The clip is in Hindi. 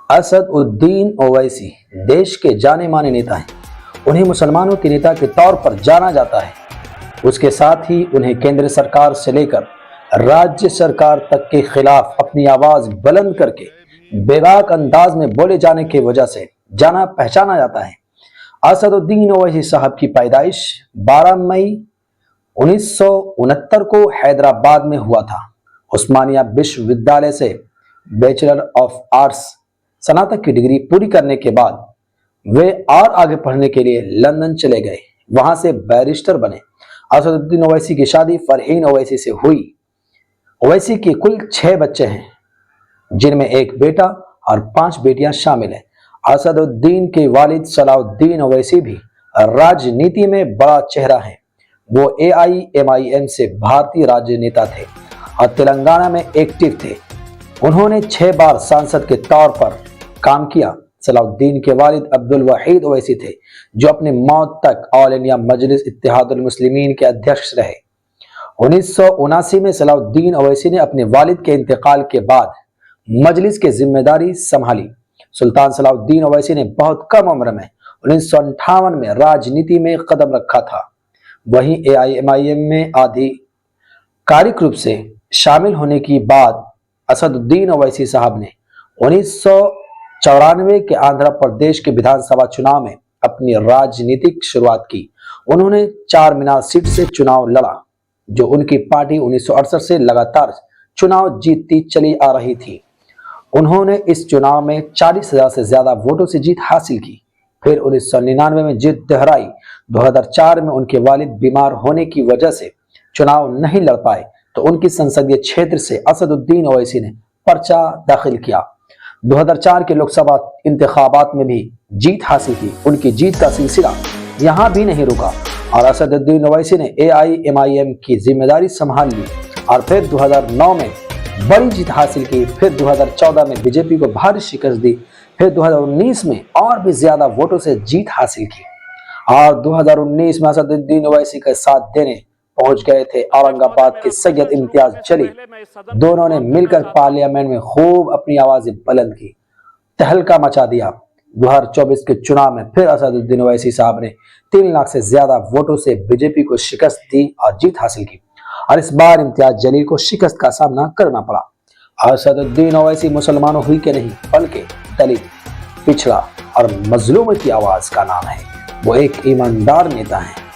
असदुद्दीन ओवैसी देश के जाने माने नेता हैं। उन्हें मुसलमानों के नेता के तौर पर जाना जाता है। उसके साथ ही उन्हें केंद्र सरकार से लेकर राज्य सरकार तक के खिलाफ अपनी आवाज बुलंद करके बेबाक अंदाज में बोले जाने की वजह से जाना पहचाना जाता है। असदुद्दीन ओवैसी साहब की पैदाइश 12 मई 1969 को हैदराबाद में हुआ था। उस्मानिया विश्वविद्यालय से बैचलर ऑफ आर्ट्स स्नातक की डिग्री पूरी करने के बाद वे और आगे पढ़ने के लिए लंदन चले गए। वहां से बैरिस्टर बने। असदुद्दीन ओवैसी की शादी फरहीन ओवैसी से हुई। ओवैसी के कुल 6 बच्चे हैं, जिनमें एक बेटा और 5 बेटियां शामिल हैं। असदुद्दीन के वालिद सलाउद्दीन ओवैसी भी राजनीति में बड़ा चेहरा है। वो AIMIM से भारतीय राजनेता थे और तेलंगाना में एक्टिव थे। उन्होंने 6 बार सांसद के तौर पर काम किया। सलाउद्दीन के वालिद अब्दुल वहीद ओवैसी थे, जो अपनी मौत तक ऑल इंडिया मजलिस इत्तेहादुल मुस्लिमीन के अध्यक्ष रहे। 1979 में सलाउद्दीन ओवैसी ने अपने वालिद के इंतकाल के बाद मजलिस की जिम्मेदारी संभाली। सुल्तान सलाउद्दीन ओवैसी ने बहुत कम उम्र में 1958 में राजनीति में कदम रखा था। वहीं AIMIM में आधिकारिक रूप से शामिल होने की बाद असदुद्दीन ओवैसी साहब ने 1994 के आंध्र प्रदेश के विधानसभा चुनाव में अपनी राजनीतिक शुरुआत की। उन्होंने 4 मीनार सीट से चुनाव लड़ा, जो उनकी पार्टी 1968 से लगातार चुनाव जीतती चली आ रही थी। उन्होंने इस चुनाव में 40,000 से ज्यादा वोटों से जीत हासिल की। फिर 1999 में जीत दोहराई। 2004 में उनके वालिद बीमार होने की वजह से चुनाव नहीं लड़ पाए, तो उनकी संसदीय क्षेत्र से असदुद्दीन ओवैसी ने पर्चा दाखिल किया। 2004 के लोकसभा इंतखाबात में भी जीत हासिल की। उनकी जीत का सिलसिला यहां भी नहीं रुका और असदुद्दीन ओवैसी ने AIMIM की जिम्मेदारी संभाल ली और फिर 2009 में बड़ी जीत हासिल की। फिर 2014 में बीजेपी को भारी शिकस्त दी। फिर 2019 में और भी ज्यादा वोटों से जीत हासिल की और 2019 में असदुद्दीन ओवैसी का साथ देने पहुंच गए थे औरंगाबाद के सैयद इम्तियाज जलील। दोनों ने मिलकर पार्लियामेंट में खूब अपनी आवाजें बुलंद की, तहलका मचा दिया। 2024 के चुनाव में फिर असदुद्दीन ओवैसी साहब ने 3 लाख से ज्यादा वोटों से बीजेपी को शिकस्त दी और जीत हासिल की और इस बार इम्तियाज जलील को शिकस्त का सामना करना पड़ा। असदुद्दीन ओवैसी मुसलमानों ही के नहीं, बल्कि दलित, पिछड़ा और मजलूम की आवाज का नाम है। वो एक ईमानदार नेता है।